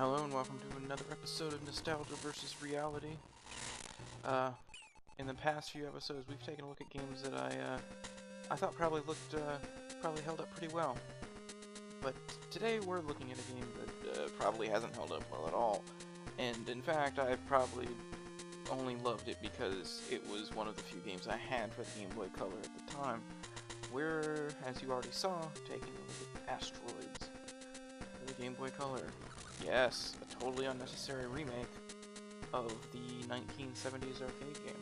Hello and welcome to another episode of Nostalgia vs. Reality. In the past few episodes, we've taken a look at games that I thought probably held up pretty well. But today we're looking at a game that probably hasn't held up well at all. And in fact, I've probably only loved it because it was one of the few games I had for the Game Boy Color at the time. We're, as you already saw, taking a look at Asteroids for the Game Boy Color. Yes, a totally unnecessary remake of the 1970s arcade game.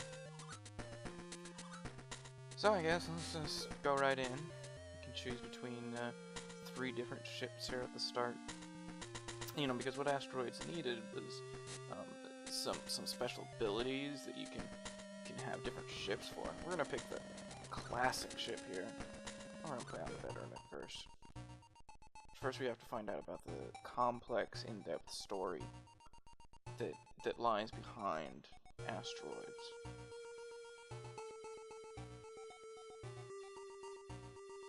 So I guess let's just go right in. You can choose between 3 different ships here at the start. You know, because what Asteroids needed was some special abilities that you can have different ships for. We're gonna pick the classic ship here. We're gonna play on the veteran at first. First we have to find out about the complex, in-depth story that lies behind Asteroids.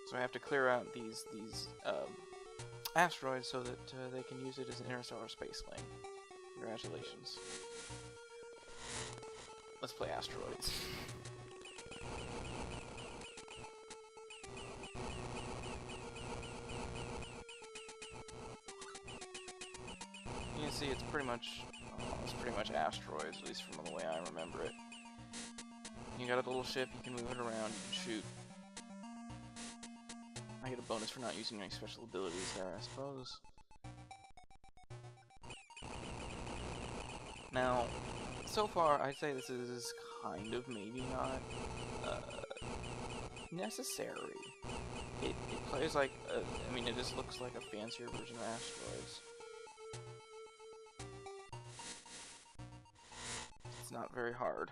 So I have to clear out these asteroids so that they can use it as an interstellar space lane. Congratulations. Let's play Asteroids. You can see it's pretty much Asteroids, at least from the way I remember it. You got a little ship, you can move it around, you can shoot. I get a bonus for not using any special abilities there, I suppose. Now, so far, I'd say this is kind of maybe not necessary. It plays like, I mean, it just looks like a fancier version of Asteroids. It's not very hard.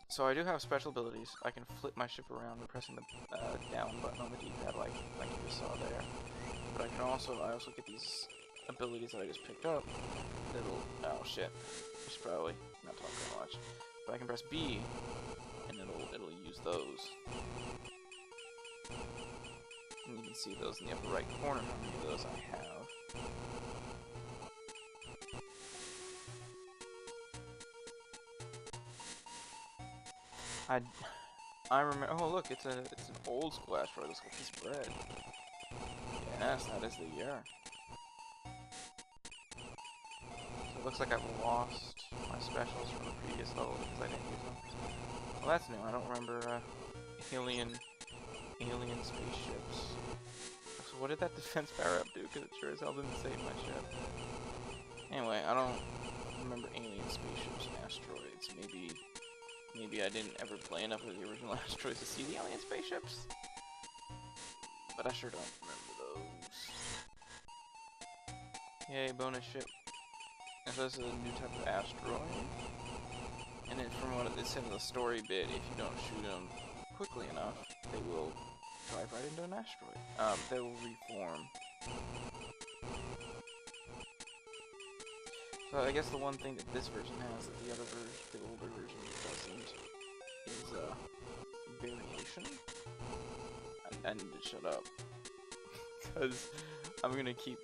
So I do have special abilities. I can flip my ship around by pressing the down button on the D-pad like you just saw there. But I also get these abilities that I just picked up. Oh shit. I should probably not talk very much. But I can press B and it'll use those. And you can see those in the upper right corner, how many of those I have. I remember. Oh look, it's an old school Asteroid. Looks like this bread. Yes, that is the year. So it looks like I've lost my specials from the previous level because I didn't use them. Well, that's new. I don't remember alien spaceships. So what did that defense power up do? Because it sure as hell didn't save my ship. Anyway, I don't remember alien spaceships and Asteroids. Maybe I didn't ever play enough of the original Asteroids to see the alien spaceships. But I sure don't remember those. Yay, bonus ship. And so this is a new type of asteroid. And then from what it said in the story bit, if you don't shoot them quickly enough, they will drive right into an asteroid. They will reform. So I guess the one thing that this version has that the older version doesn't is variation. I need to shut up because I'm just gonna keep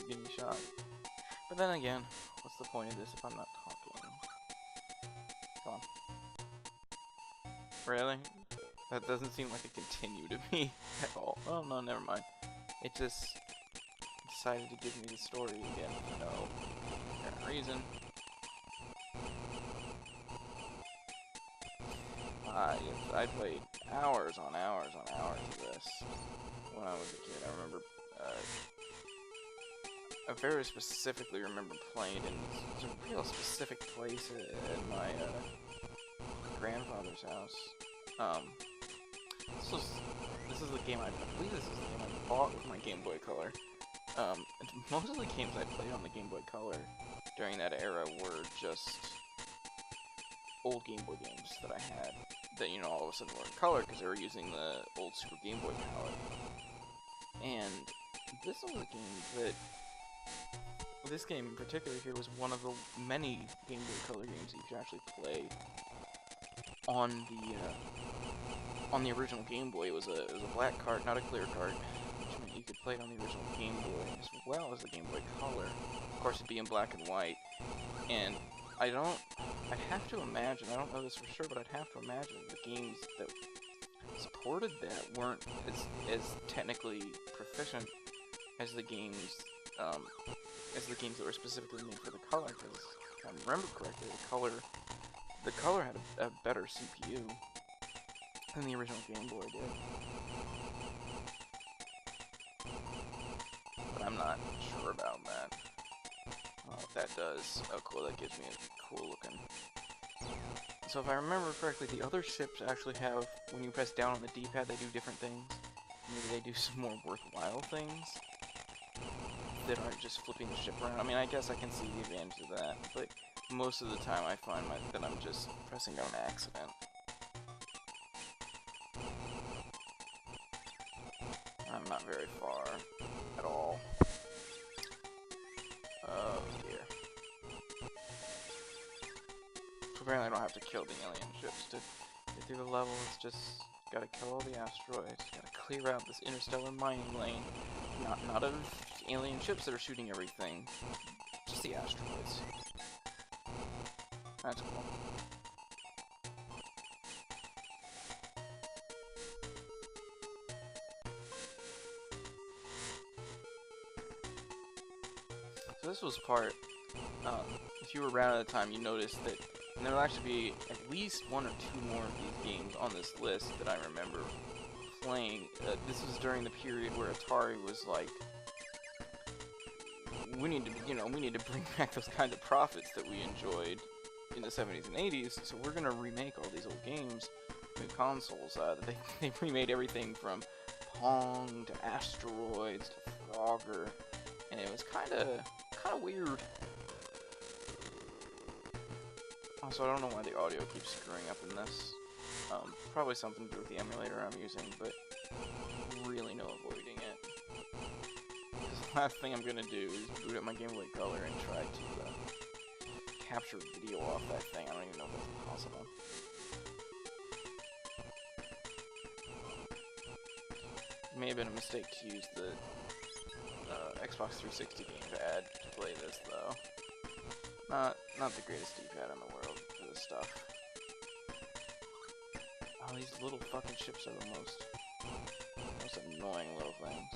getting shot. But then again, what's the point of this if I'm not talking? Come on. Really? That doesn't seem like a continue to me at all. Oh no, never mind. It just decided to give me the story again for no apparent reason. I played hours on hours of this when I was a kid. I remember, I very specifically remember playing in some real specific place at my grandfather's house. This is the game I believe this is the game I bought with my Game Boy Color. Most of the games I played on the Game Boy Color during that era were just old Game Boy games that I had that, you know, all of a sudden were in color because they were using the old Super Game Boy palette. And this was a game that, this game in particular here was one of the many Game Boy Color games that you could actually play on the original Game Boy. It was a black cart, not a clear cart, which you could play it on the original Game Boy as well as the Game Boy Color. Of course, it'd be in black and white. And I'd have to imagine, I don't know this for sure, but I'd have to imagine the games that supported that weren't as technically proficient as the games that were specifically made for the color. Because if I remember correctly, the color had a better CPU than the original Game Boy did. But I'm not sure about that. What that does. Oh cool, that gives me a cool looking. So if I remember correctly, the other ships actually have, when you press down on the D-pad, they do different things. Maybe they do some more worthwhile things that aren't just flipping the ship around. I mean, I guess I can see the advantage of that, but most of the time I find that I'm just pressing down an accident. I'm not very far at all. Oh dear. So apparently I don't have to kill the alien ships to get through the level. It's just gotta kill all the asteroids. Gotta clear out this interstellar mining lane. Not of alien ships that are shooting everything. Just the asteroids. That's cool. So this was part, if you were around at the time, you noticed that there'll actually be at least one or two more of these games on this list that I remember playing. This was during the period where Atari was like, we need to bring back those kind of profits that we enjoyed in the 70s and 80s, so we're gonna remake all these old games, new consoles. They remade everything from Pong to Asteroids to Frogger, and it was kind of weird. Also, I don't know why the audio keeps screwing up in this. Probably something to do with the emulator I'm using, but really no avoiding it. Because the last thing I'm gonna do is boot up my Game Boy Color and try to capture video off that thing. I don't even know if that's possible. It may have been a mistake to use the Xbox 360 gamepad to play this, though. Not the greatest D-pad in the world for this stuff. Oh, these little fucking ships are the most annoying little things.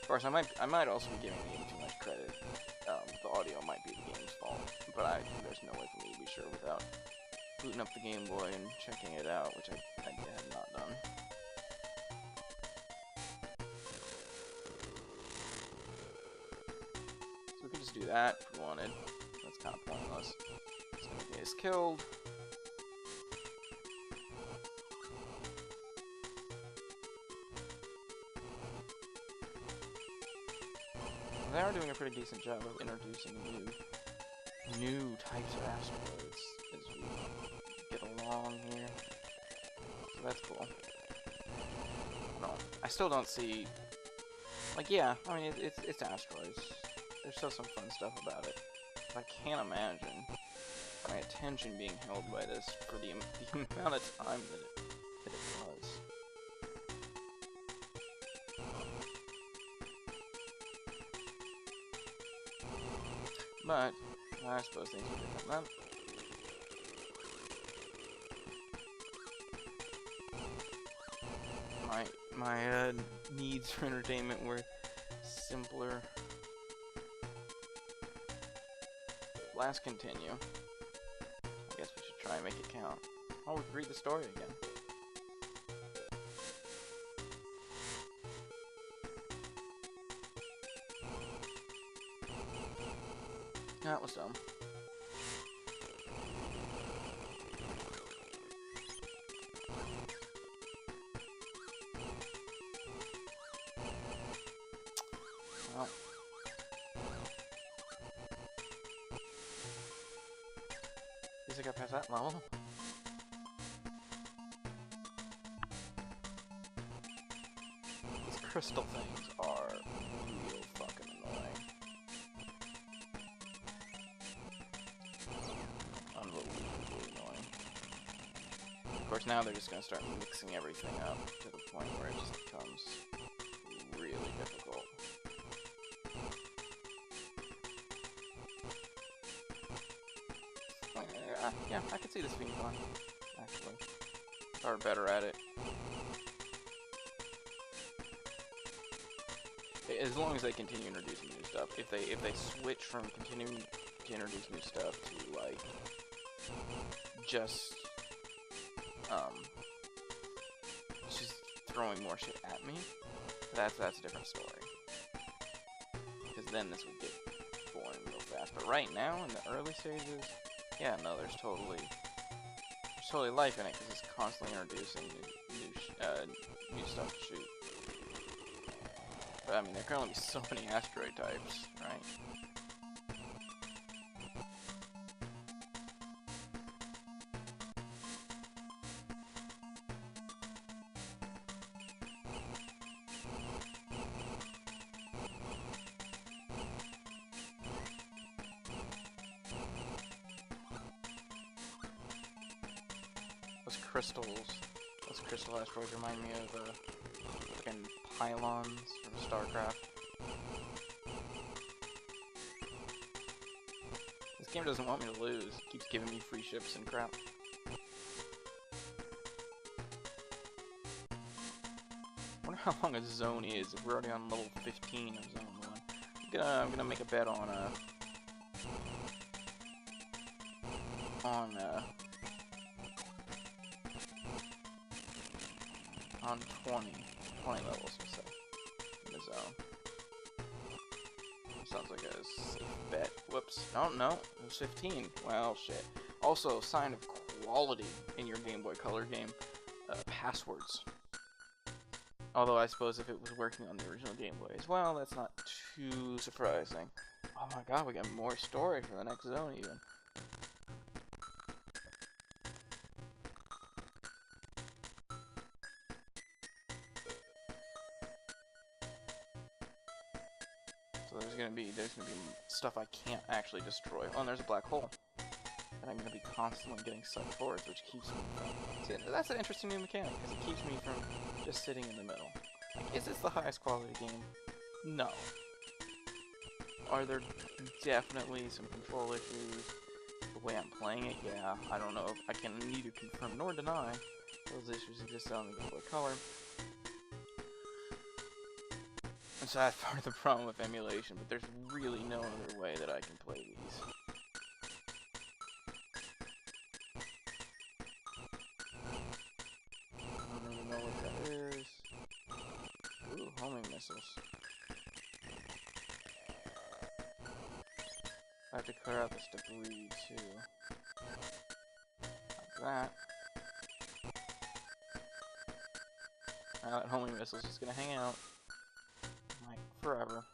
Of course, I might also be giving the game too much credit. The audio might be the game's fault, but there's no way for me to be sure without booting up the Game Boy and checking it out, which I have not done. So we could just do that if we wanted. That's kind of pointless. It's gonna get us killed. They are doing a pretty decent job of introducing new types of asteroids as we get along here. So that's cool. I still don't see, like, yeah, I mean, it's asteroids. There's still some fun stuff about it. But I can't imagine my attention being held by this for the amount of time that it was. But I suppose things are different then. My needs for entertainment were simpler. Let's continue. I guess we should try and make it count. Oh, we could read the story again. That was dumb. Well. At least I got past that level. These crystal things are real fucking annoying. Unbelievably annoying. Of course, now they're just gonna start mixing everything up to the point where it just becomes Yeah, I could see this being fun, actually. Or better at it. As long as they continue introducing new stuff. If they switch from continuing to introduce new stuff to, like, just throwing more shit at me, that's a different story. Because then this would get boring real fast. But right now, in the early stages, yeah, no, there's totally life in it, because it's constantly introducing new stuff to shoot. But I mean, there can only be so many asteroid types, right? Those crystal asteroids remind me of fucking pylons from StarCraft. This game doesn't want me to lose. It keeps giving me free ships and crap. I wonder how long a zone is if we're already on level 15 of zone 1. I'm gonna make a bet on 20 levels, we'll say, in the zone. Sounds like a safe bet. Whoops. No, it was 15. Well, shit. Also, sign of quality in your Game Boy Color game, passwords. Although I suppose if it was working on the original Game Boy as well, that's not too surprising. Oh my god, we got more story for the next zone even. So there's gonna be stuff I can't actually destroy. Oh, and there's a black hole that I'm gonna be constantly getting sucked towards, which keeps me from. See, that's an interesting new mechanic because it keeps me from just sitting in the middle. Like, is this the highest quality game? No. Are there definitely some control issues? The way I'm playing it, yeah. I don't know if I can neither confirm nor deny those issues exist on the Game Boy Color. And so that's part of the problem with emulation, but there's really no other way that I can play these. I don't really know what that is. Ooh, homing missiles. I have to clear out this debris too. Like that. Now that homing missile's just gonna hang out. Like, forever.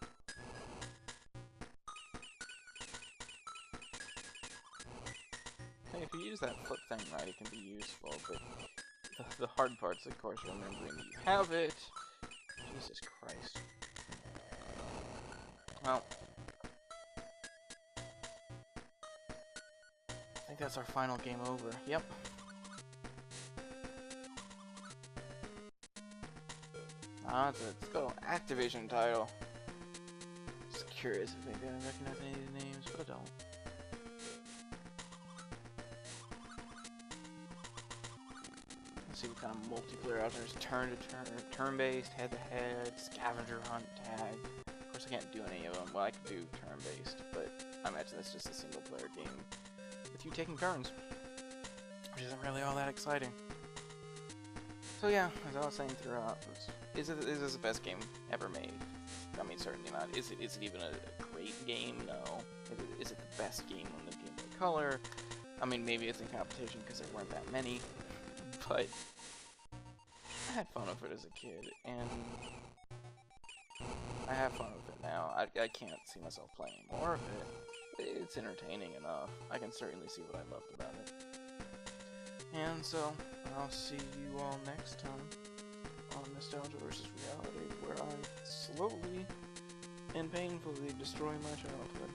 Hey, if you use that flip thing right, it can be useful, but the hard part's, of course, remembering that you have it. Jesus Christ. Well, I think that's our final game over. Yep. Let's go. Activision title. Just curious if maybe I recognize any of the names, but I don't. Let's see what kind of multiplayer out there is. Turn-based, head-to-head, scavenger hunt, tag. Of course, I can't do any of them. Well, I could do turn-based, but I imagine that's just a single-player game with you taking turns, which isn't really all that exciting. So yeah, as I was saying throughout, is this the best game ever made? I mean, certainly not. Is it even a great game? No. Is it the best game on the Game Boy Color? I mean, maybe it's in competition because there weren't that many, but I had fun with it as a kid, and I have fun with it now. I can't see myself playing more of it. It's entertaining enough. I can certainly see what I loved about it. And so, I'll see you all next time on Nostalgia vs. Reality, where I slowly and painfully destroy my childhood.